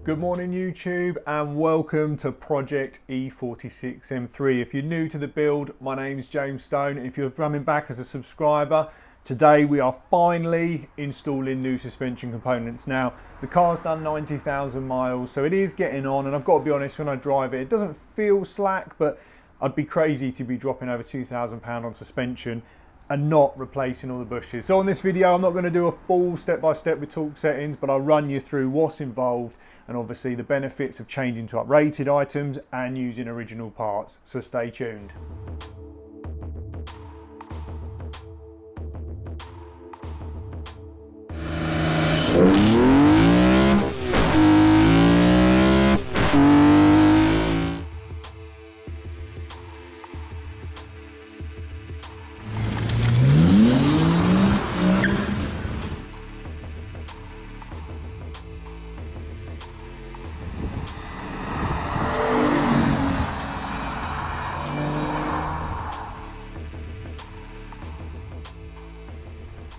Good morning YouTube and welcome to Project E46 M3. If you're new to the build, my name is James Stone, and if you're coming back as a subscriber, today we are finally installing new suspension components. Now, the car's done 90,000 miles, so it is getting on, and I've got to be honest, when I drive it, it doesn't feel slack, but I'd be crazy to be dropping over £2,000 on suspension and not replacing all the bushes. So on this video, I'm not going to do a full step-by-step with torque settings, but I'll run you through what's involved and obviously the benefits of changing to uprated items and using original parts. So stay tuned.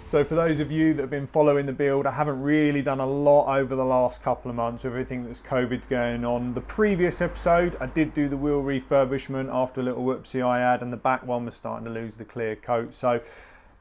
So for those of you that have been following the build, I haven't really done a lot over the last couple of months with everything that's COVID's going on. The previous episode, I did do the wheel refurbishment after a little whoopsie I had, and the back one was starting to lose the clear coat. So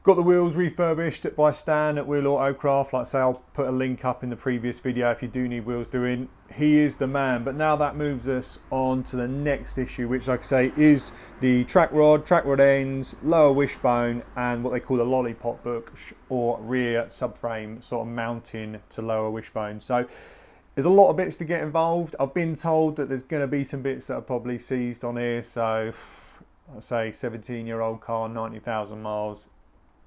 got the wheels refurbished by Stan at Wheel Autocraft. Like I say, I'll put a link up in the previous video if you do need wheels doing. He is the man. But now that moves us on to the next issue, which, like I say, is the track rod ends, lower wishbone, and what they call the lollipop bush or rear subframe sort of mounting to lower wishbone. So there's a lot of bits to get involved. I've been told that there's going to be some bits that are probably seized on here. So I'd say 17-year-old car, 90,000 miles.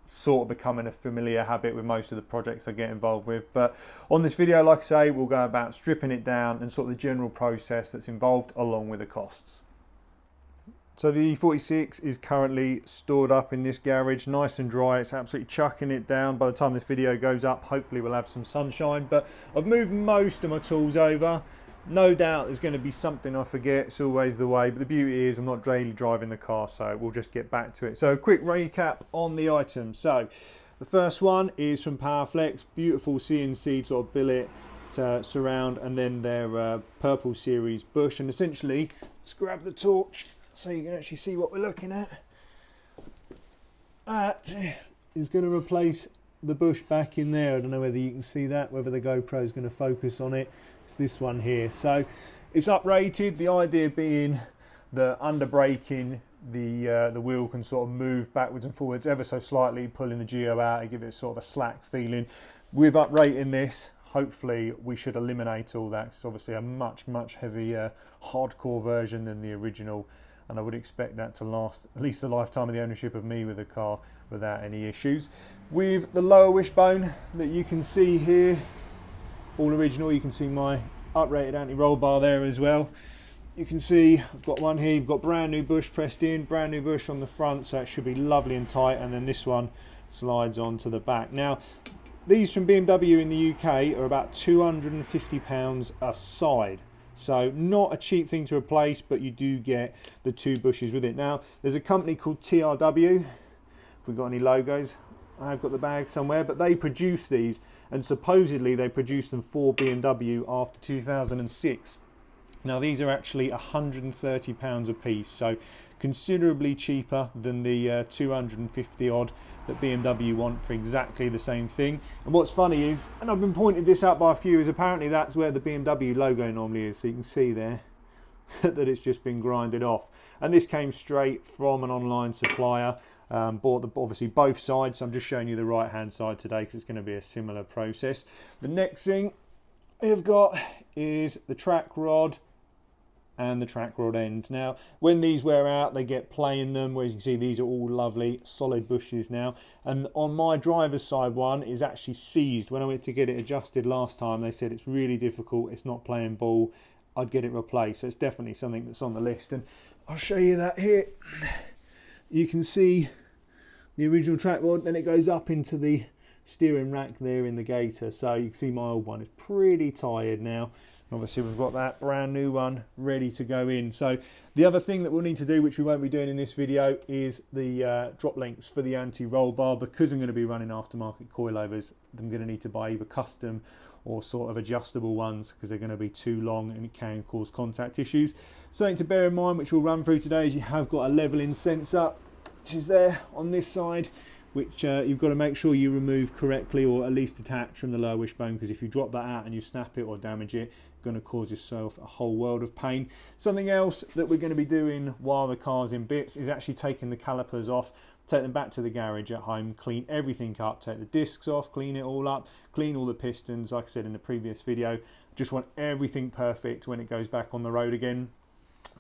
Sort of becoming a familiar habit with most of the projects I get involved with. But on this video, like I say, we'll go about stripping it down and sort of the general process that's involved along with the costs. So the E46 is currently stored up in this garage, nice and dry. It's absolutely chucking it down. By the time this video goes up, hopefully we'll have some sunshine. But I've moved most of my tools over. No doubt there's going to be something I forget. It's always the way, but the beauty is I'm not daily driving the car, so we'll just get back to it. So a quick recap on the items. So the first one is from Powerflex, beautiful CNC sort of billet surround, and then their purple series bush. And essentially, let's grab the torch so you can actually see what we're looking at. That is going to replace the bush back in there. I don't know whether you can see that, whether the GoPro is going to focus on it. It's this one here. So it's uprated, the idea being that under braking the wheel can sort of move backwards and forwards ever so slightly, pulling the geo out and give it sort of a slack feeling. With uprating this, hopefully we should eliminate all that. It's obviously a much heavier hardcore version than the original, and I would expect that to last at least the lifetime of the ownership of me with the car without any issues. With the lower wishbone that you can see here, all original, you can see my uprated anti-roll bar there as well. You can see I've got one here, you've got brand new bush pressed in, brand new bush on the front, so it should be lovely and tight, and then this one slides onto the back. Now, these from BMW in the UK are about £250 a side. So not a cheap thing to replace, but you do get the two bushes with it. Now, there's a company called TRW. If we've got any logos, I've got the bag somewhere, but they produce these, and supposedly they produced them for BMW after 2006. Now, these are actually £130 a piece, so considerably cheaper than the 250 odd that BMW want for exactly the same thing. And what's funny is, and I've been pointed this out by a few, is apparently that's where the BMW logo normally is. So you can see there that it's just been grinded off. And this came straight from an online supplier. Bought obviously both sides, so I'm just showing you the right hand side today because it's going to be a similar process. The next thing we've got is the track rod and the track rod end. Now, when these wear out, they get play in them, whereas you can see these are all lovely solid bushes now. And on my driver's side one is actually seized. When I went to get it adjusted last time, they said it's really difficult, it's not playing ball, I'd get it replaced. So it's definitely something that's on the list, and I'll show you that here. You can see the original track rod, then it goes up into the steering rack there in the gator. So you can see my old one is pretty tired now. Obviously we've got that brand new one ready to go in. So the other thing that we'll need to do, which we won't be doing in this video, is the drop links for the anti-roll bar. Because I'm going to be running aftermarket coilovers, I'm going to need to buy either custom or sort of adjustable ones, because they're going to be too long and it can cause contact issues. Something to bear in mind, which we'll run through today, is you have got a leveling sensor, which is there on this side, which you've got to make sure you remove correctly, or at least detach from the lower wishbone, because if you drop that out and you snap it or damage it, going to cause yourself a whole world of pain. Something else that we're going to be doing while the car's in bits is actually taking the calipers off, take them back to the garage at home, clean everything up, take the discs off, clean it all up, clean all the pistons. Like I said in the previous video, just want everything perfect when it goes back on the road again.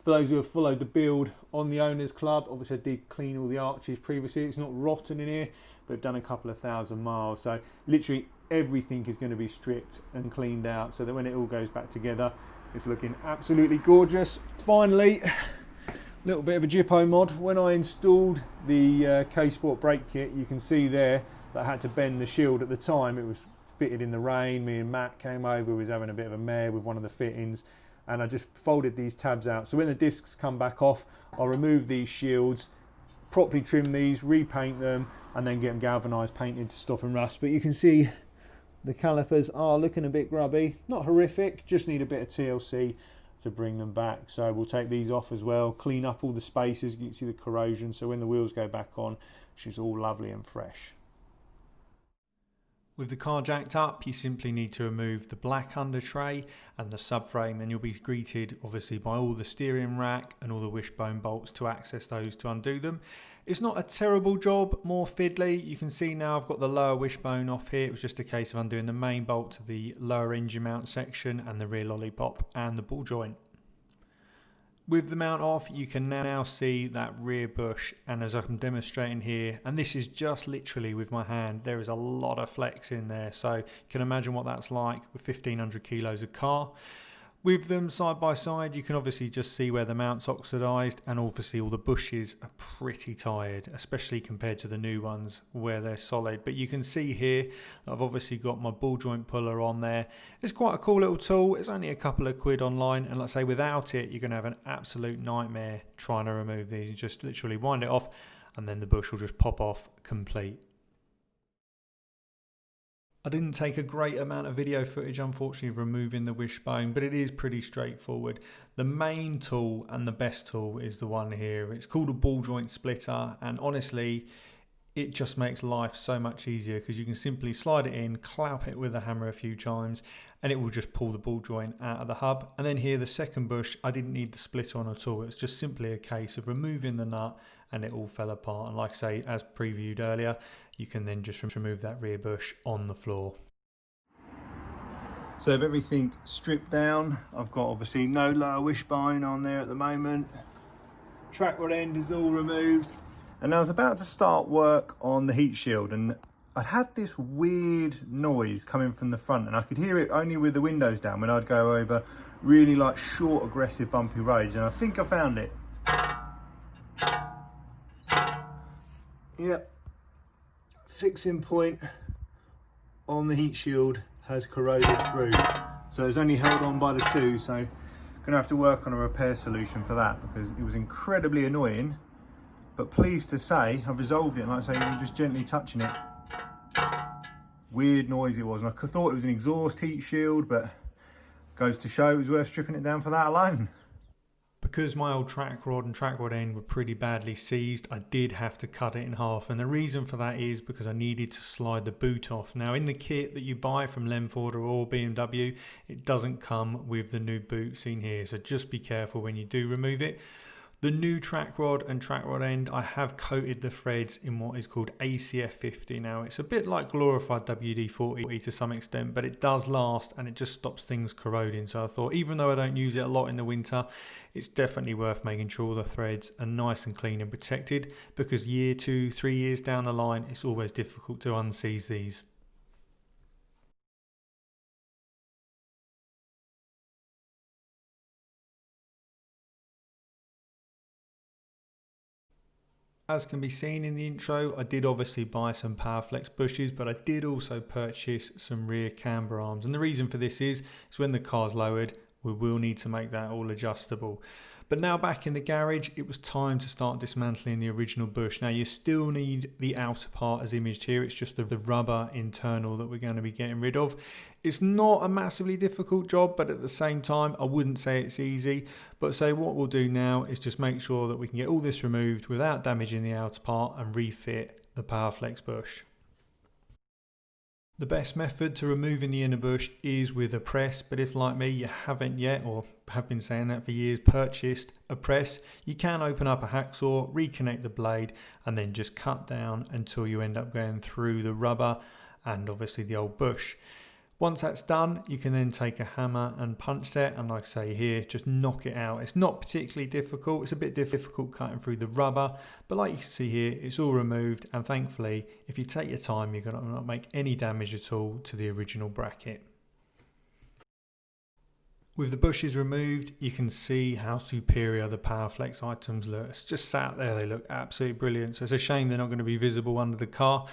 For those who have followed the build on the Owners Club, obviously I did clean all the arches previously. It's not rotten in here, but I've done a couple of thousand miles, so literally everything is going to be stripped and cleaned out, so that when it all goes back together, it's looking absolutely gorgeous. Finally, a little bit of a Jippo mod. When I installed the K-Sport brake kit, you can see there that I had to bend the shield. At the time it was fitted in the rain. Me and Matt came over, was having a bit of a mare with one of the fittings, and I just folded these tabs out, so when the discs come back off, I'll remove these shields, properly trim these, repaint them, and then get them galvanised, painted to stop and rust. But you can see the calipers are looking a bit grubby, not horrific, just need a bit of TLC to bring them back. So we'll take these off as well, clean up all the spaces, you can see the corrosion, so when the wheels go back on, she's all lovely and fresh. With the car jacked up, you simply need to remove the black under tray and the subframe, and you'll be greeted obviously by all the steering rack and all the wishbone bolts to access those to undo them. It's not a terrible job, more fiddly. You can see now I've got the lower wishbone off here. It was just a case of undoing the main bolt to the lower engine mount section and the rear lollipop and the ball joint. With the mount off, you can now see that rear bush, and as I'm demonstrating here, and this is just literally with my hand, there is a lot of flex in there, so you can imagine what that's like with 1500 kilos of car. With them side by side, you can obviously just see where the mount's oxidised, and obviously all the bushes are pretty tired, especially compared to the new ones where they're solid. But you can see here that I've obviously got my ball joint puller on there. It's quite a cool little tool. It's only a couple of quid online, and let's say without it, you're going to have an absolute nightmare trying to remove these. You just literally wind it off, and then the bush will just pop off complete. I didn't take a great amount of video footage, unfortunately, of removing the wishbone, but it is pretty straightforward. The main tool and the best tool is the one here. It's called a ball joint splitter, and honestly, it just makes life so much easier, because you can simply slide it in, clap it with a hammer a few times, and it will just pull the ball joint out of the hub. And then here, the second bush, I didn't need the splitter on at all. It's just simply a case of removing the nut, and it all fell apart. And like I say, as previewed earlier, you can then just remove that rear bush on the floor. So with everything stripped down, I've got obviously no lower wishbone on there at the moment. Track rod end is all removed. And I was about to start work on the heat shield, and I'd had this weird noise coming from the front, and I could hear it only with the windows down when I'd go over really like short, aggressive, bumpy roads, and I think I found it. Yep, fixing point on the heat shield has corroded through, so it's only held on by the two, so I'm gonna have to work on a repair solution for that, because it was incredibly annoying. But pleased to say I've resolved it, and like I say, I'm just gently touching it. Weird noise it was, and I thought it was an exhaust heat shield, but goes to show it was worth stripping it down for that alone. Because my old track rod and track rod end were pretty badly seized, I did have to cut it in half, and the reason for that is because I needed to slide the boot off. Now in the kit that you buy from Lemford or BMW, it doesn't come with the new boot seen here, so just be careful when you do remove it. The new track rod and track rod end, I have coated the threads in what is called ACF 50. Now it's a bit like glorified WD-40 to some extent, but it does last and it just stops things corroding. So I thought, even though I don't use it a lot in the winter, it's definitely worth making sure the threads are nice and clean and protected, because year 2, 3 years down the line, it's always difficult to unseize these. As can be seen in the intro, I did obviously buy some powerflex bushes, but I did also purchase some rear camber arms. And the reason for this is when the car's lowered, we will need to make that all adjustable. But now back in the garage, it was time to start dismantling the original bush. Now you still need the outer part as imaged here. It's just the rubber internal that we're going to be getting rid of. It's not a massively difficult job, but at the same time, I wouldn't say it's easy. But so what we'll do now is just make sure that we can get all this removed without damaging the outer part and refit the powerflex bush. The best method to removing the inner bush is with a press, but if like me you haven't yet, or have been saying that for years, purchased a press, you can open up a hacksaw, reconnect the blade and then just cut down until you end up going through the rubber and obviously the old bush. Once that's done, you can then take a hammer and punch set, and like I say here, just knock it out. It's not particularly difficult. It's a bit difficult cutting through the rubber, but like you can see here, it's all removed, and thankfully, if you take your time, you're going to not make any damage at all to the original bracket. With the bushes removed, you can see how superior the powerflex items look. It's just sat there, they look absolutely brilliant. So it's a shame they're not going to be visible under the car,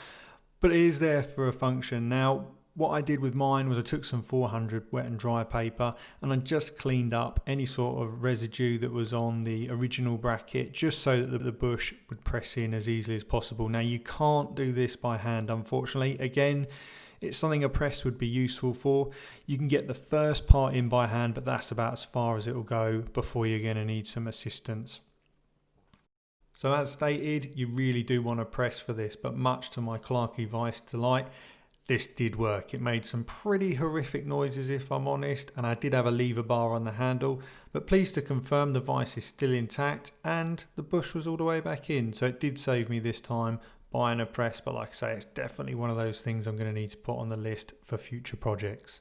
but it is there for a function. Now, what I did with mine was I took some 400 wet and dry paper and I just cleaned up any sort of residue that was on the original bracket, just so that the bush would press in as easily as possible. Now you can't do this by hand, unfortunately. Again, it's something a press would be useful for. You can get the first part in by hand, but that's about as far as it will go before you're going to need some assistance. So as stated, you really do want to press for this, but much to my Clarky Vice delight, this did work. It made some pretty horrific noises if I'm honest, and I did have a lever bar on the handle, but pleased to confirm the vice is still intact and the bush was all the way back in, so it did save me this time buying a press, but like I say, it's definitely one of those things I'm going to need to put on the list for future projects.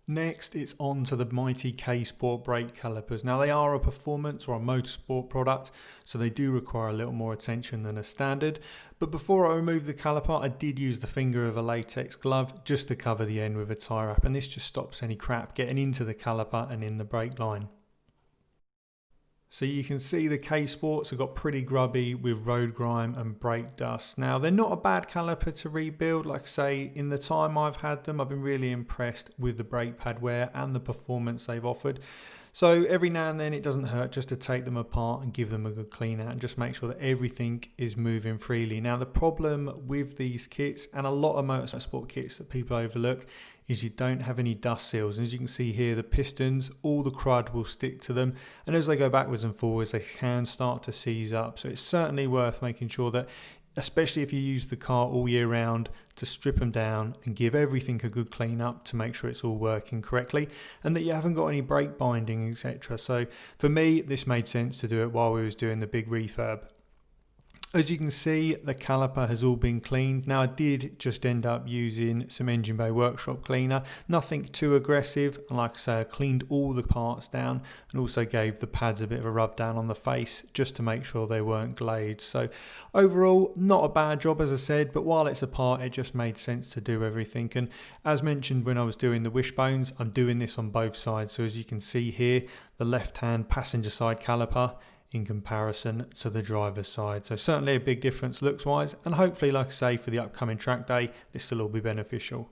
Next, it's on to the mighty K-Sport brake calipers. Now they are a performance or a motorsport product, so they do require a little more attention than a standard. But before I remove the caliper, I did use the finger of a latex glove just to cover the end with a tie wrap, and this just stops any crap getting into the caliper and in the brake line. So you can see the K-Sports have got pretty grubby with road grime and brake dust. Now they're not a bad caliper to rebuild. Like I say, in the time I've had them, I've been really impressed with the brake pad wear and the performance they've offered. So every now and then it doesn't hurt just to take them apart and give them a good clean out and just make sure that everything is moving freely. Now the problem with these kits and a lot of motorsport kits that people overlook is you don't have any dust seals. And as you can see here, the pistons, all the crud will stick to them, and as they go backwards and forwards they can start to seize up. So it's certainly worth making sure that, especially if you use the car all year round, to strip them down and give everything a good clean up to make sure it's all working correctly and that you haven't got any brake binding, etc. So for me, this made sense to do it while we was doing the big refurb. As you can see, the caliper has all been cleaned. Now I did just end up using some engine bay workshop cleaner, nothing too aggressive, and like I say, I cleaned all the parts down and also gave the pads a bit of a rub down on the face just to make sure they weren't glazed. So overall, not a bad job as I said, but while it's apart, it just made sense to do everything. And as mentioned when I was doing the wishbones, I'm doing this on both sides. So as you can see here, the left hand passenger side caliper in comparison to the driver's side. So certainly a big difference looks wise, and hopefully, like I say, for the upcoming track day, this will all be beneficial.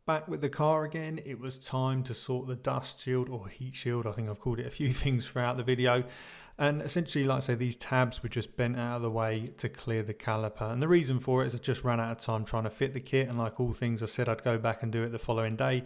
Back with the car again, it was time to sort the dust shield or heat shield. I think I've called it a few things throughout the video. And essentially, like I say, these tabs were just bent out of the way to clear the caliper. And the reason for it is I just ran out of time trying to fit the kit, and like all things, I said I'd go back and do it the following day,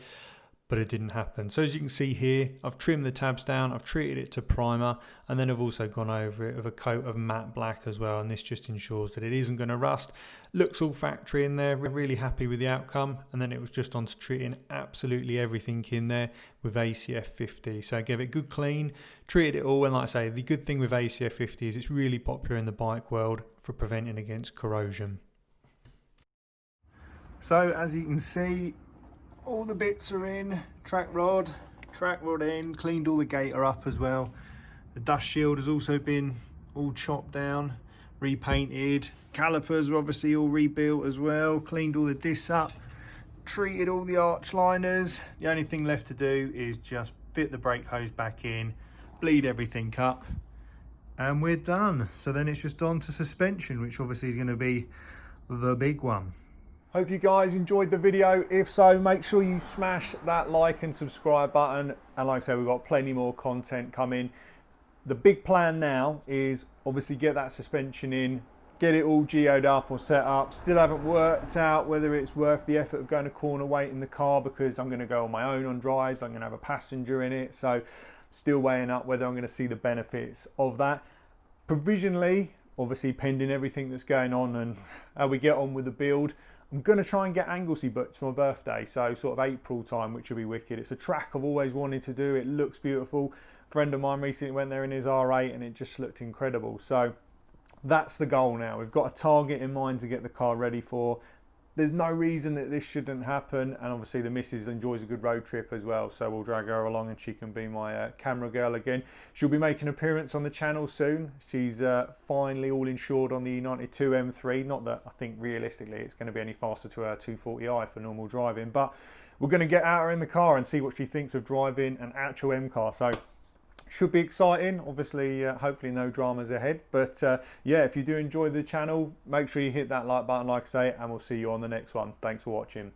but it didn't happen. So as you can see here, I've trimmed the tabs down, I've treated it to primer, and then I've also gone over it with a coat of matte black as well, and this just ensures that it isn't going to rust. Looks all factory in there, really happy with the outcome. And then it was just on to treating absolutely everything in there with ACF 50. So I gave it a good clean, treated it all, and like I say, the good thing with ACF 50 is it's really popular in the bike world for preventing against corrosion. So as you can see, all the bits are in, track rod in, cleaned all the gator up as well. The dust shield has also been all chopped down, repainted. Calipers are obviously all rebuilt as well, cleaned all the discs up, treated all the arch liners. The only thing left to do is just fit the brake hose back in, bleed everything up, and we're done. So then it's just on to suspension, which obviously is going to be the big one. Hope you guys enjoyed the video. If so, make sure you smash that like and subscribe button. And like I said, we've got plenty more content coming. The big plan now is obviously get that suspension in, get it all geoed up or set up. Still haven't worked out whether it's worth the effort of going a corner weight in the car, because I'm going to go on my own on drives. I'm going to have a passenger in it. So still weighing up whether I'm going to see the benefits of that. Provisionally, obviously pending everything that's going on and how we get on with the build, I'm going to try and get Anglesey booked for my birthday, so sort of April time, which will be wicked. It's a track I've always wanted to do. It looks beautiful. A friend of mine recently went there in his R8 and it just looked incredible. So that's the goal now. We've got a target in mind to get the car ready for. There's no reason that this shouldn't happen, and obviously the missus enjoys a good road trip as well, so we'll drag her along and she can be my camera girl again. She'll be making an appearance on the channel soon. She's finally all insured on the E92 M3. Not that I think realistically it's going to be any faster to her 240i for normal driving, but we're going to get out her in the car and see what she thinks of driving an actual M car. So should be exciting. Obviously, hopefully no dramas ahead. But yeah, if you do enjoy the channel, make sure you hit that like button, like I say, and we'll see you on the next one. Thanks for watching.